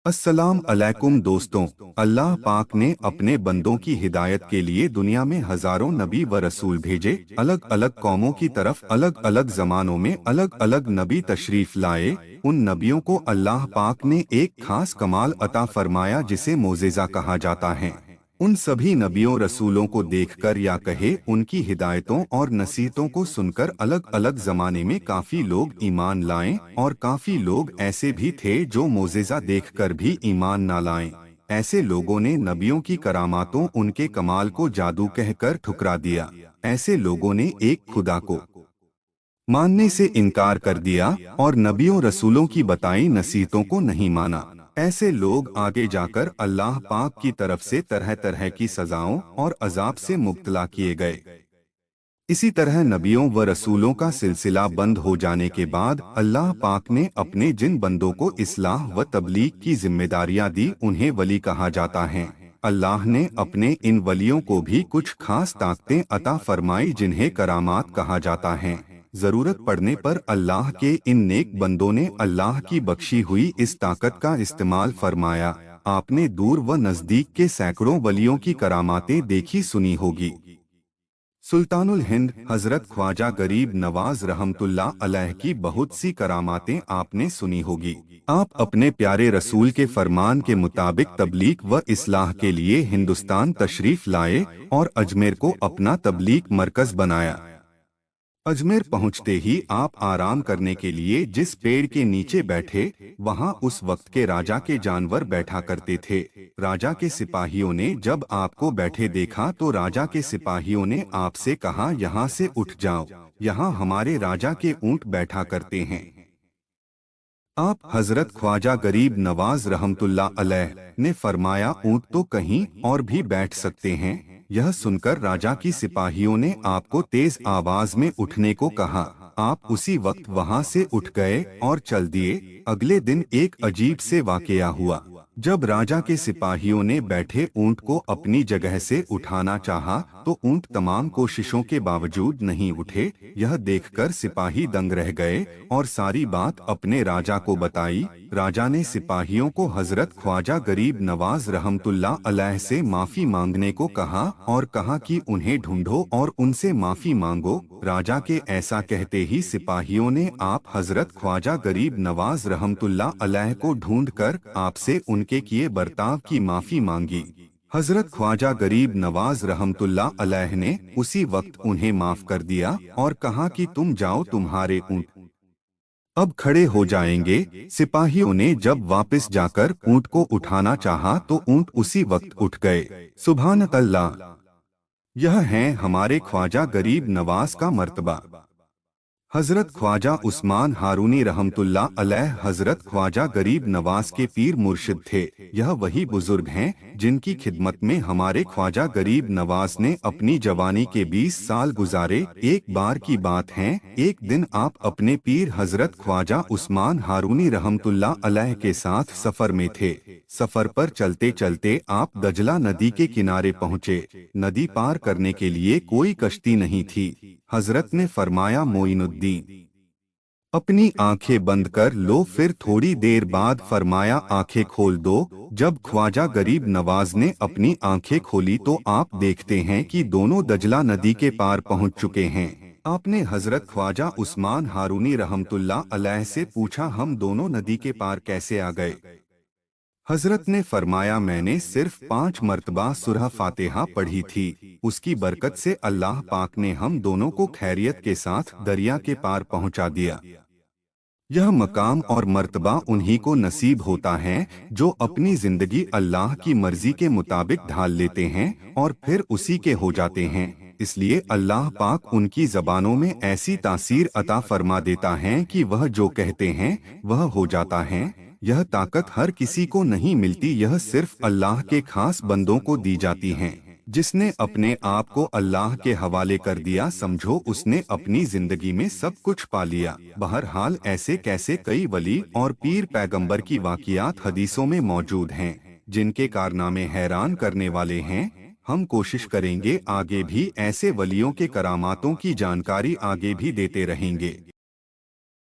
अस्सलाम अलैकुम दोस्तों। अल्लाह पाक ने अपने बंदों की हिदायत के लिए दुनिया में हजारों नबी व रसूल भेजे। अलग अलग कौमों की तरफ अलग अलग जमानों में अलग अलग नबी तशरीफ लाए। उन नबियों को अल्लाह पाक ने एक खास कमाल अता फरमाया जिसे मोजेज़ा कहा जाता है। उन सभी नबियों रसूलों को देखकर या कहे उनकी हिदायतों और नसीहतों को सुनकर अलग अलग जमाने में काफी लोग ईमान लाएं और काफी लोग ऐसे भी थे जो मोजेज़ा देखकर भी ईमान ना लाएं। ऐसे लोगों ने नबियों की करामातों उनके कमाल को जादू कहकर ठुकरा दिया। ऐसे लोगों ने एक खुदा को मानने से इनकार कर दिया और नबियों रसूलों की बताई नसीहतों को नहीं माना। ऐसे लोग आगे जाकर अल्लाह पाक की तरफ से तरह तरह की सजाओं और अजाब से मुब्तला किए गए। इसी तरह नबियों व रसूलों का सिलसिला बंद हो जाने के बाद अल्लाह पाक ने अपने जिन बंदों को इस्लाह व तबलीग की जिम्मेदारियां दी उन्हें वली कहा जाता है। अल्लाह ने अपने इन वलियों को भी कुछ खास ताकतें अता फरमाई जिन्हें करामात कहा जाता है। जरूरत पड़ने पर अल्लाह के इन नेक बंदों ने अल्लाह की बख्शी हुई इस ताकत का इस्तेमाल फरमाया। आपने दूर व नजदीक के सैकड़ों वलियों की करामातें देखी सुनी होगी। सुल्तानुल हिंद हजरत ख्वाजा गरीब नवाज रहमतुल्लाह अलैह की बहुत सी करामातें आपने सुनी होगी। आप अपने प्यारे रसूल के फरमान के मुताबिक तबलीग व इस्लाह के लिए हिंदुस्तान तशरीफ लाए और अजमेर को अपना तबलीग मरकज बनाया। अजमेर पहुंचते ही आप आराम करने के लिए जिस पेड़ के नीचे बैठे वहां उस वक्त के राजा के जानवर बैठा करते थे। राजा के सिपाहियों ने जब आपको बैठे देखा तो राजा के सिपाहियों ने आपसे कहा, यहाँ से उठ जाओ, यहाँ हमारे राजा के ऊंट बैठा करते हैं। आप हजरत ख्वाजा गरीब नवाज रहमतुल्लाह अलैह ने फरमाया, ऊंट तो कहीं और भी बैठ सकते हैं। यह सुनकर राजा की सिपाहियों ने आपको तेज आवाज में उठने को कहा। आप उसी वक्त वहां से उठ गए और चल दिए। अगले दिन एक अजीब से वाकया हुआ। जब राजा के सिपाहियों ने बैठे ऊंट को अपनी जगह से उठाना चाहा तो ऊंट तमाम कोशिशों के बावजूद नहीं उठे। यह देखकर सिपाही दंग रह गए और सारी बात अपने राजा को बताई। राजा ने सिपाहियों को हजरत ख्वाजा गरीब नवाज रहमतुल्लाह अलैह से माफी मांगने को कहा और कहा कि उन्हें ढूंढो और उनसे माफी मांगो। राजा के ऐसा कहते ही सिपाहियों ने आप हजरत ख्वाजा गरीब नवाज रहमतुल्लाह अलैह को ढूंढकर आपसे उनके किए बर्ताव की माफी मांगी। हजरत ख्वाजा गरीब नवाज रहमतुल्लाह अलैह ने उसी वक्त उन्हें माफ कर दिया और कहा कि तुम जाओ, तुम्हारे ऊंट अब खड़े हो जाएंगे। सिपाहियों ने जब वापस जाकर ऊंट को उठाना चाहा तो ऊंट उसी वक्त उठ गए। सुभान अल्लाह। यह है हमारे ख्वाजा गरीब नवाज का मर्तबा। हजरत ख्वाजा उस्मान हारूनी रहमतुल्लाह अलैह हजरत ख्वाजा गरीब नवाज के पीर मुर्शिद थे। यह वही बुजुर्ग हैं जिनकी खिदमत में हमारे ख्वाजा गरीब नवाज ने अपनी जवानी के 20 साल गुजारे। एक बार की बात है, एक दिन आप अपने पीर हजरत ख्वाजा उस्मान हारूनी रहमतुल्लाह अलैह के साथ सफर में थे। सफर पर चलते चलते आप दजला नदी के किनारे पहुँचे। नदी पार करने के लिए कोई कश्ती नहीं थी। हजरत ने फरमाया, मोइनुद्दीन अपनी आंखें बंद कर लो। फिर थोड़ी देर बाद फरमाया, आंखें खोल दो। जब ख्वाजा गरीब नवाज ने अपनी आंखें खोली तो आप देखते हैं कि दोनों दजला नदी के पार पहुंच चुके हैं। आपने हजरत ख्वाजा उस्मान हारूनी रहमतुल्लाह अलैह से पूछा, हम दोनों नदी के पार कैसे आ गए? हजरत ने फरमाया, मैंने सिर्फ 5 मर्तबा सूरह फातिहा पढ़ी थी। उसकी बरकत से अल्लाह पाक ने हम दोनों को खैरियत के साथ दरिया के पार पहुंचा दिया। यह मकाम और मर्तबा उन्हीं को नसीब होता है जो अपनी जिंदगी अल्लाह की मर्जी के मुताबिक ढाल लेते हैं और फिर उसी के हो जाते हैं। इसलिए अल्लाह पाक उनकी जबानों में ऐसी तासीर अता फरमा देता है कि वह जो कहते हैं वह हो जाता है। यह ताकत हर किसी को नहीं मिलती, यह सिर्फ अल्लाह के खास बंदों को दी जाती हैं। जिसने अपने आप को अल्लाह के हवाले कर दिया, समझो उसने अपनी जिंदगी में सब कुछ पा लिया। बहरहाल ऐसे कैसे कई वली और पीर पैगंबर की वाक़ियात हदीसों में मौजूद हैं जिनके कारनामे हैरान करने वाले हैं। हम कोशिश करेंगे आगे भी ऐसे वलियों के करामातों की जानकारी आगे भी देते रहेंगे।